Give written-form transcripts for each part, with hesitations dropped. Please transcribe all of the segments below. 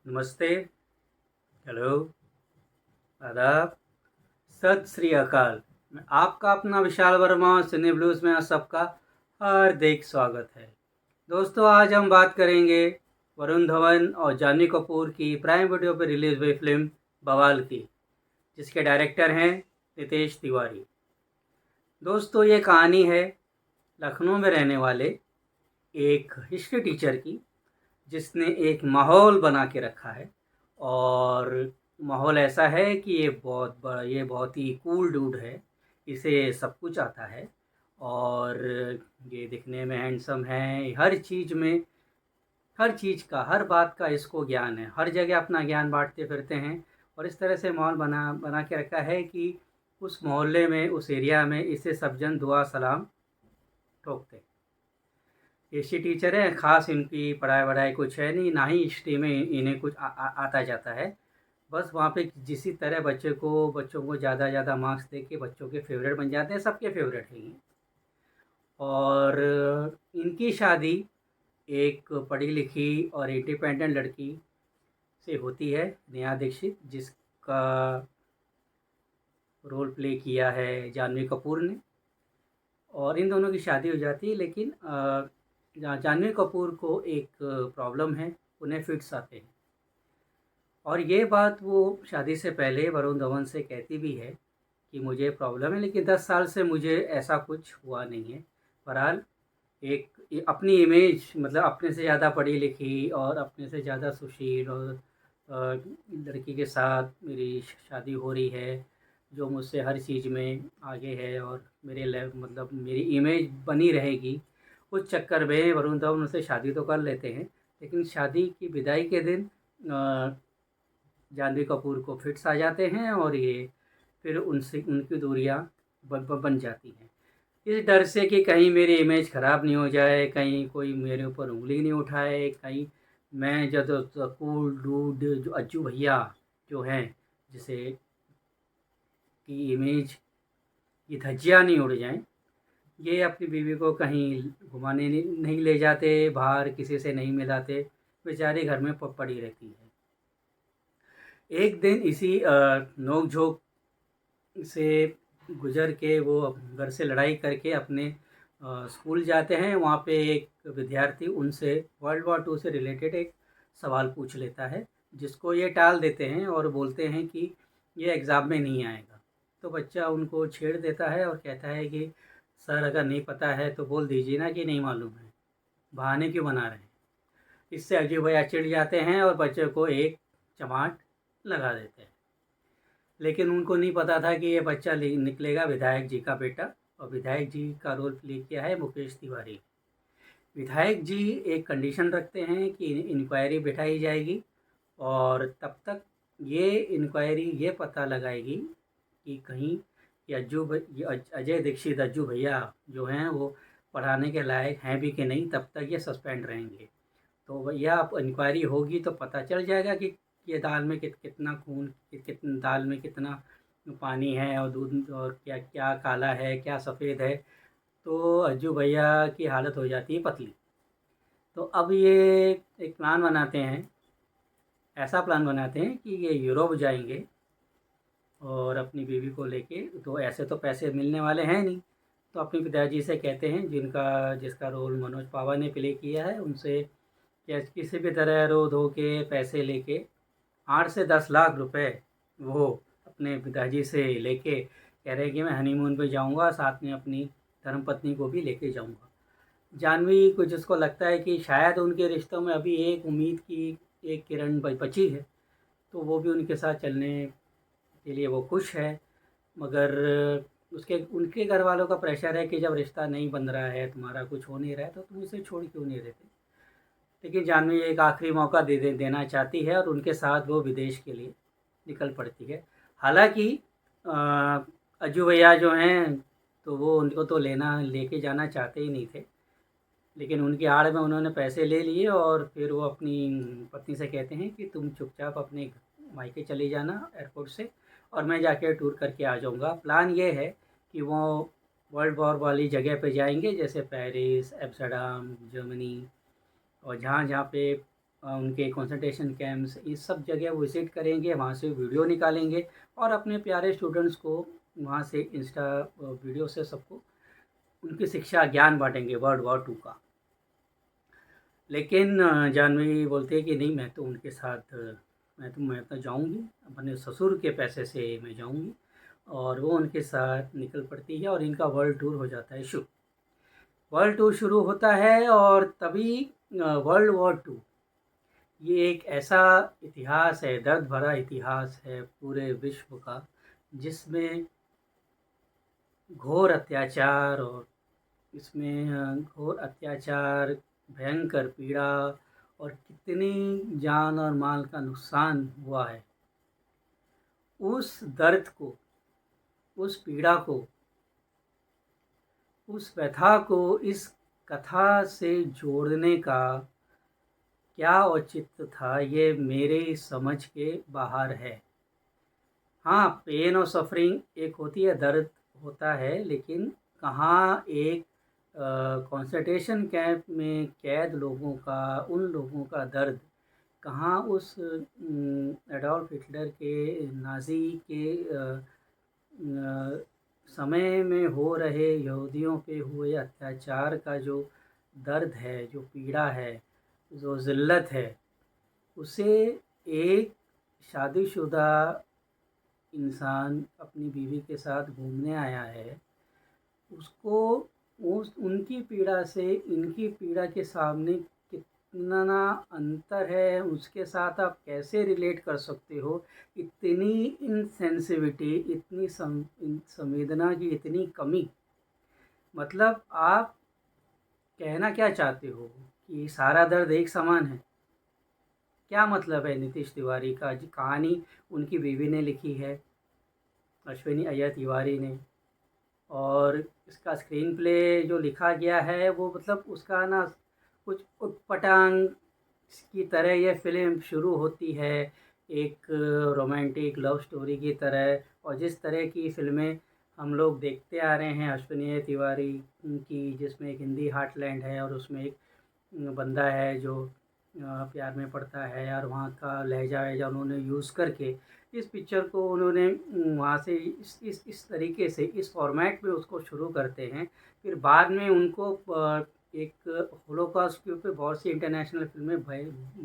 नमस्ते, हेलो, आदाब, सत श्री अकाल। मैं आपका अपना विशाल वर्मा सिने ब्लूज़ में आप सबका हार्दिक स्वागत है। दोस्तों, आज हम बात करेंगे वरुण धवन और जानवी कपूर की प्राइम वीडियो पर रिलीज़ हुई फिल्म बवाल की, जिसके डायरेक्टर हैं नितेश तिवारी। दोस्तों, ये कहानी है लखनऊ में रहने वाले एक हिस्ट्री टीचर की, जिसने एक माहौल बना के रखा है। और माहौल ऐसा है कि ये बहुत ही कूल डूड है। इसे सब कुछ आता है और ये दिखने में हैंडसम है। हर चीज़ का, हर बात का इसको ज्ञान है। हर जगह अपना ज्ञान बांटते फिरते हैं और इस तरह से माहौल बना बना के रखा है कि उस मोहल्ले में, उस एरिया में इसे सब जन दुआ सलाम ठोकते हैं। हिस्ट्री टीचर है, ख़ास इनकी पढ़ाई वढ़ाई कुछ है नहीं, ना ही हिस्ट्री में इन्हें कुछ आता जाता है। बस वहाँ पे जिसी तरह बच्चों को ज़्यादा मार्क्स दे के बच्चों के फेवरेट बन जाते हैं, सबके फेवरेट हैं ये। और इनकी शादी एक पढ़ी लिखी और इंडिपेंडेंट लड़की से होती है, नेहा दीक्षित, जिसका रोल प्ले किया है जानवी कपूर ने। और इन दोनों की शादी हो जाती है, लेकिन जानवी कपूर को एक प्रॉब्लम है, उन्हें फिट्स आते हैं। और ये बात वो शादी से पहले वरुण धवन से कहती भी है कि मुझे प्रॉब्लम है, लेकिन 10 साल से मुझे ऐसा कुछ हुआ नहीं है। बहरहाल अपनी इमेज, मतलब अपने से ज़्यादा पढ़ी लिखी और अपने से ज़्यादा सुशील और लड़की के साथ मेरी शादी हो रही है, जो मुझसे हर चीज़ में आगे है और मतलब मेरी इमेज बनी रहेगी। उस चक्कर में वरुण धवन उनसे शादी तो कर लेते हैं, लेकिन शादी की विदाई के दिन जानवी कपूर को फिट्स आ जाते हैं और ये फिर उनसे उनकी दूरियां बन जाती हैं। इस डर से कि कहीं मेरी इमेज ख़राब नहीं हो जाए, कहीं कोई मेरे ऊपर उंगली नहीं उठाए, कहीं मैं जब कूल डूड जो अज्जू भैया जो हैं, जिसे की इमेज की धज्जियाँ नहीं उड़ जाएं, ये अपनी बीवी को कहीं घुमाने नहीं ले जाते, बाहर किसी से नहीं मिलाते, बेचारी घर में पड़ी रहती है। एक दिन इसी नोक झोंक से गुजर के वो घर से लड़ाई करके अपने स्कूल जाते हैं। वहाँ पे एक विद्यार्थी उनसे वर्ल्ड वॉर 2 से रिलेटेड एक सवाल पूछ लेता है, जिसको ये टाल देते हैं और बोलते हैं कि ये एग्ज़ाम में नहीं आएगा। तो बच्चा उनको छेड़ देता है और कहता है कि सर, अगर नहीं पता है तो बोल दीजिए ना कि नहीं मालूम है, बहाने क्यों बना रहे हैं। इससे अजय भैया चिढ़ जाते हैं और बच्चे को एक चमाट लगा देते हैं। लेकिन उनको नहीं पता था कि ये बच्चा निकलेगा विधायक जी का बेटा, और विधायक जी का रोल प्ले किया है मुकेश तिवारी। विधायक जी एक कंडीशन रखते हैं कि इंक्वायरी बिठाई जाएगी और तब तक ये इंक्वायरी ये पता लगाएगी कि कहीं ये अजय दीक्षित अज्जू भैया जो हैं वो पढ़ाने के लायक हैं भी कि नहीं, तब तक ये सस्पेंड रहेंगे। तो भैया अब इंक्वायरी होगी तो पता चल जाएगा कि ये दाल में कितना खून, दाल में कितना पानी है और दूध, और क्या क्या काला है क्या सफ़ेद है। तो अज्जू भैया की हालत हो जाती है पतली। तो अब ये एक प्लान बनाते हैं, ऐसा प्लान बनाते हैं कि ये यूरोप जाएंगे और अपनी बीवी को लेके। तो ऐसे तो पैसे मिलने वाले हैं नहीं, तो अपने पिताजी से कहते हैं, जिसका रोल मनोज पावा ने प्ले किया है, उनसे कि किसी भी तरह रो धो के पैसे लेके 8 से 10 लाख रुपए वो अपने पिताजी से लेके कह रहे हैं कि मैं हनीमून पे जाऊंगा, साथ में अपनी धर्मपत्नी को भी लेके जाऊंगा। जानवी को, जिसको लगता है कि शायद उनके रिश्तों में अभी एक उम्मीद की एक किरण बची है, तो वो भी उनके साथ चलने के लिए वो खुश है। मगर उसके उनके घर वालों का प्रेशर है कि जब रिश्ता नहीं बन रहा है, तुम्हारा कुछ हो नहीं रहा है, तो तुम इसे छोड़ क्यों नहीं देते। लेकिन जानवी एक आखिरी मौका देना चाहती है और उनके साथ वो विदेश के लिए निकल पड़ती है। हालांकि अज्जू भैया जो हैं, तो वो उनको तो लेके जाना चाहते ही नहीं थे, लेकिन उनकी आड़ में उन्होंने पैसे ले लिए और फिर वो अपनी पत्नी से कहते हैं कि तुम चुपचाप अपने मायके चले जाना एयरपोर्ट से, और मैं जाके टूर करके आ जाऊंगा। प्लान ये है कि वो वर्ल्ड वॉर वाली जगह पे जाएंगे, जैसे पेरिस, एम्स्टर्डम, जर्मनी, और जहाँ जहाँ पे उनके कंसंट्रेशन कैंप्स, इस सब जगह वो विज़िट करेंगे, वहाँ से वीडियो निकालेंगे और अपने प्यारे स्टूडेंट्स को वहाँ से इंस्टा वीडियो से सबको उनकी शिक्षा ज्ञान बाँटेंगे वर्ल्ड वॉर 2 का। लेकिन जाह्नवी बोलती है कि नहीं, मैं तो उनके साथ मैं तो जाऊँगी, अपने ससुर के पैसे से मैं जाऊँगी, और वो उनके साथ निकल पड़ती है और इनका वर्ल्ड टूर हो जाता है शुरू। वर्ल्ड टूर शुरू होता है और तभी वर्ल्ड वॉर 2 ये एक ऐसा इतिहास है, दर्द भरा इतिहास है पूरे विश्व का, जिसमें घोर अत्याचार और इसमें घोर अत्याचार, भयंकर पीड़ा और कितनी जान और माल का नुकसान हुआ है। उस दर्द को, उस पीड़ा को, उस व्यथा को इस कथा से जोड़ने का क्या औचित्य था, ये मेरे समझ के बाहर है। हाँ, पेन और सफ़रिंग एक होती है, दर्द होता है, लेकिन कहाँ एक कंसंट्रेशन कैंप में कैद लोगों का, उन लोगों का दर्द, कहाँ उस एडॉल्फ हिटलर के, नाज़ी के समय में हो रहे यहूदियों पे हुए अत्याचार का जो दर्द है, जो पीड़ा है, जो ज़िल्लत है, उसे एक शादीशुदा इंसान अपनी बीवी के साथ घूमने आया है, उसको उस उनकी पीड़ा से इनकी पीड़ा के सामने कितना अंतर है, उसके साथ आप कैसे रिलेट कर सकते हो। इतनी इनसेंसिविटी, इतनी संवेदना की इतनी कमी, मतलब आप कहना क्या चाहते हो कि सारा दर्द एक समान है? क्या मतलब है नीतीश तिवारी का? जी, कहानी उनकी बीवी ने लिखी है, अश्विनी अय्यर तिवारी ने, और इसका स्क्रीन प्ले जो लिखा गया है वो मतलब उसका ना कुछ उटपटांग की तरह ये फ़िल्म शुरू होती है, एक रोमांटिक लव स्टोरी की तरह। और जिस तरह की फ़िल्में हम लोग देखते आ रहे हैं अश्विनी तिवारी की, जिसमें एक हिंदी हार्टलैंड है और उसमें एक बंदा है जो प्यार में पड़ता है, और वहाँ का लहजा-वहजा उन्होंने यूज़ करके इस पिक्चर को उन्होंने वहाँ से इस तरीके से, इस फॉर्मेट में उसको शुरू करते हैं। फिर बाद में उनको एक होलोकॉस्ट के ऊपर बहुत सी इंटरनेशनल फ़िल्में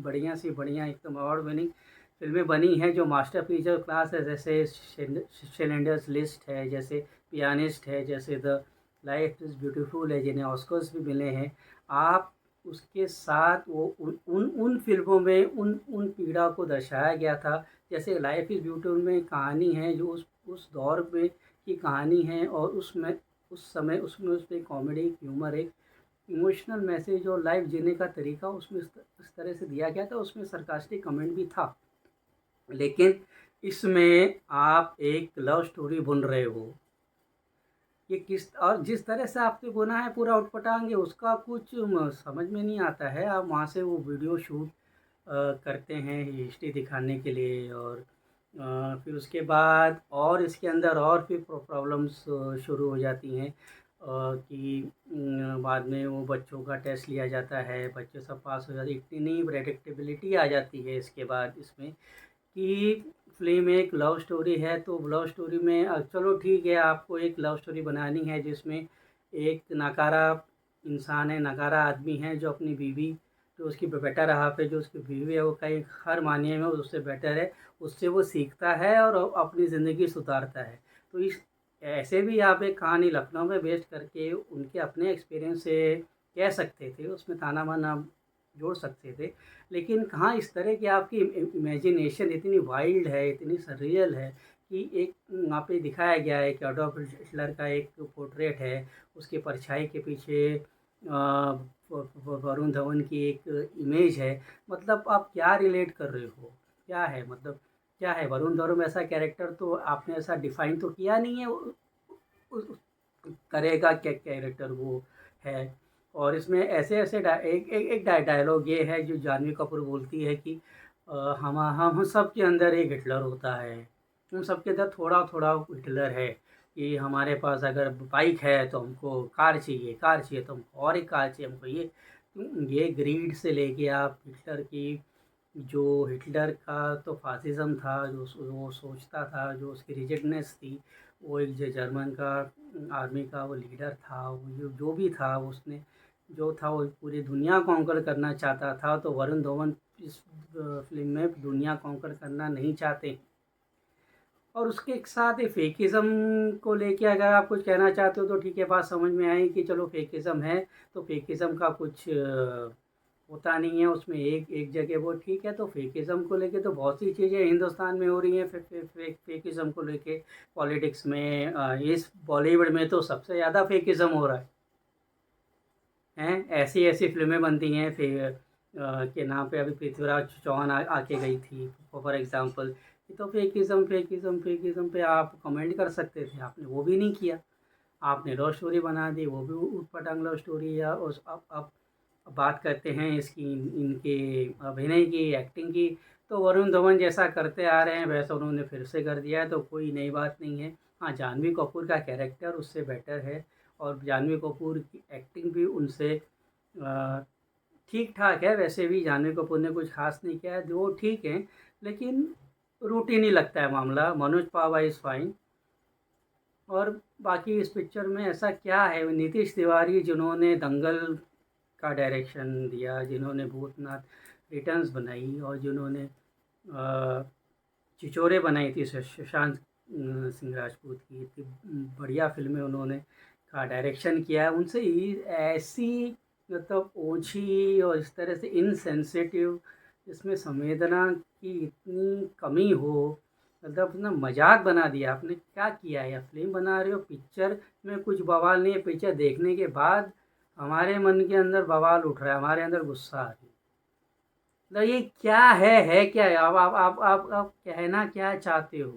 बढ़िया सी बढ़िया एकदम अवार्ड विनिंग फ़िल्में बनी हैं, जो मास्टरपीस क्लास है, जैसे शिंडलर्स लिस्ट है, जैसे पियानिस्ट है, जैसे द लाइफ इज़ ब्यूटीफुल है, जिन्हें ऑस्कर्स भी मिले हैं। आप उसके साथ वो उन फ़िल्मों में उन पीड़ा को दर्शाया गया था। जैसे लाइफ इज़ ब्यूटीफुल में कहानी है जो उस दौर में की कहानी है, और उसमें उस समय उसमें कॉमेडी, ह्यूमर, एक इमोशनल मैसेज और लाइफ जीने का तरीका उसमें इस तरह से दिया गया था। उसमें सरकास्टिक कमेंट भी था, लेकिन इसमें आप एक लव स्टोरी बुन रहे हो, ये किस और जिस तरह से आपने बुना है पूरा उटपटांग है, उसका कुछ समझ में नहीं आता है। आप वहाँ से वो वीडियो शूट करते हैं हिस्ट्री दिखाने के लिए, और फिर उसके बाद और इसके अंदर और फिर प्रॉब्लम्स शुरू हो जाती हैं, कि बाद में वो बच्चों का टेस्ट लिया जाता है, बच्चे सब पास हो जाते हैं, इतनी प्रेडिक्टेबिलिटी आ जाती है इसके बाद इसमें, कि फ़िल्म एक लव स्टोरी है, तो लव स्टोरी में चलो ठीक है, आपको एक लव स्टोरी बनानी है जिसमें एक नकारा इंसान है, नकारा आदमी है, जो अपनी बीवी, जो उसकी बेटर हाफ़ है, जो उसकी बीवी है, वो कहीं हर मायने में उससे बेटर है, उससे वो सीखता है और अपनी ज़िंदगी सुधारता है। तो इस ऐसे भी आप एक कहानी लखनऊ में बेस्ड करके उनके अपने एक्सपीरियंस से कह सकते थे, उसमें ताना-बाना जोड़ सकते थे। लेकिन कहाँ इस तरह की आपकी इमेजिनेशन इतनी वाइल्ड है, इतनी सररियल है, कि एक वहाँ पे दिखाया गया है कि एडॉल्फ हिटलर का एक पोर्ट्रेट है, उसके परछाई के पीछे वरुण धवन की एक इमेज है। मतलब आप क्या रिलेट कर रहे हो? क्या है मतलब, क्या है? वरुण धवन ऐसा कैरेक्टर तो आपने ऐसा डिफ़ाइन तो किया नहीं है, उस तरह का क्या कैरेक्टर वो है। और इसमें ऐसे-ऐसे एक डायलॉग ये है जो जाह्नवी कपूर बोलती है कि हम सब के अंदर एक हिटलर होता है। हम सब के अंदर थोड़ा-थोड़ा हिटलर है, कि हमारे पास अगर बाइक है तो हमको कार चाहिए तो हमको और एक कार चाहिए, हमको ये। ये ग्रीड से लेके आप हिटलर की, जो हिटलर का तो फासिज़्म था, जो वो सोचता था, जो उसकी रिजिडनेस थी, वो एक जर्मन का आर्मी का वो लीडर था, वो जो भी था उसने जो था वो पूरी दुनिया कॉन्कर करना चाहता था। तो वरुण धवन इस फिल्म में दुनिया कॉन्कर करना नहीं चाहते। और उसके साथ ही फेकिज़्म को लेके अगर आप कुछ कहना चाहते हो तो ठीक है, बात समझ में आई कि चलो फेकिज़्म है, तो फेकिज़्म का कुछ होता नहीं है उसमें, एक एक जगह वो ठीक है। तो फेकिज़्म को लेके तो बहुत सी चीज़ें हिंदुस्तान में हो रही हैं, फेकिज़्म को लेके पॉलिटिक्स में, इस बॉलीवुड में तो सबसे ज़्यादा फेकिज़्म हो रहा है। ऐसी ऐसी फिल्में बनती हैं के नाम पे, अभी पृथ्वीराज चौहान आके गई थी फॉर एग्ज़ाम्पल। ये तो फेकिज़्म फेकिज़्म फेकिज़्म पे आप कमेंट कर सकते थे, आपने वो भी नहीं किया। आपने लव स्टोरी बना दी, वो भी ऊटपटांग लव स्टोरी। या उस अब बात करते हैं इसकी, इनके अभिनय की, एक्टिंग की, तो वरुण धवन जैसा करते आ रहे हैं वैसा उन्होंने फिर से कर दिया है, तो कोई नई बात नहीं है। हाँ, जानवी कपूर का कैरेक्टर उससे बेटर है, और जानवी कपूर की एक्टिंग भी उनसे ठीक ठाक है। वैसे भी जानवी कपूर ने कुछ खास नहीं किया है, वो ठीक है, लेकिन रूटीन ही लगता है मामला। मनोज पावा इज़ फाइन। और बाकी इस पिक्चर में ऐसा क्या है, नीतीश तिवारी जिन्होंने दंगल का डायरेक्शन दिया, जिन्होंने भूतनाथ रिटर्न्स बनाई, और जिन्होंने चिचोरे बनाई थी सुशांत सिंह राजपूत की, इतनी बढ़िया फिल्में उन्होंने का डायरेक्शन किया है, उनसे ऐसी मतलब ओछी और इस तरह से इनसेंसिटिव, जिसमें संवेदना की इतनी कमी हो, मतलब अपना मजाक बना दिया आपने। क्या किया है, या फिल्म बना रहे हो, पिक्चर में कुछ बवाल नहीं है, पिक्चर देखने के बाद हमारे मन के अंदर बवाल उठ रहा है, हमारे अंदर गुस्सा आ रही है। मतलब ये क्या है क्या है? आप कहना क्या चाहते हो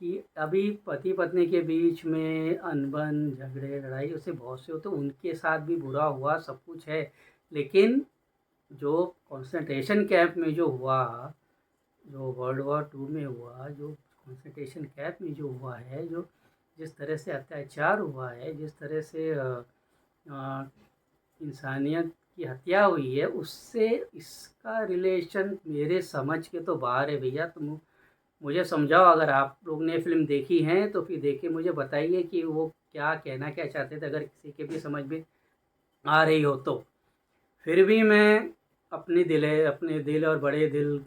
कि अभी पति पत्नी के बीच में अनबन, झगड़े, लड़ाई उससे बहुत से हो, तो उनके साथ भी बुरा हुआ, सब कुछ है, लेकिन जो कंसंट्रेशन कैंप में जो हुआ, जो वर्ल्ड वॉर 2 में हुआ, जो कंसंट्रेशन कैंप में जो हुआ है, जो जिस तरह से अत्याचार हुआ है, जिस तरह से इंसानियत की हत्या हुई है, उससे इसका रिलेशन मेरे समझ के तो बाहर है भैया। तुम मुझे समझाओ, अगर आप लोग ने फ़िल्म देखी है तो फिर देख के मुझे बताइए कि वो क्या कहना क्या चाहते थे, अगर किसी के भी समझ में आ रही हो तो। फिर भी मैं अपने दिल और बड़े दिल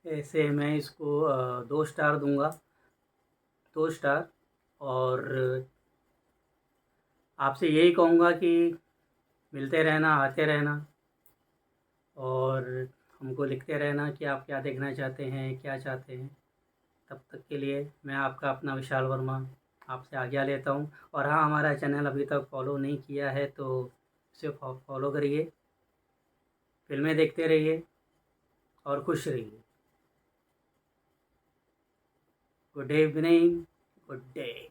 ऐसे मैं इसको 2 स्टार दूँगा, 2 स्टार। और आपसे यही कहूँगा कि मिलते रहना, आते रहना, और हमको लिखते रहना कि आप क्या देखना चाहते हैं, क्या चाहते हैं। तब तक के लिए मैं आपका अपना विशाल वर्मा आपसे आज्ञा लेता हूँ। और हाँ, हमारा चैनल अभी तक फॉलो नहीं किया है तो इसे फॉलो करिए, फिल्में देखते रहिए और खुश रहिए। Good evening, good day.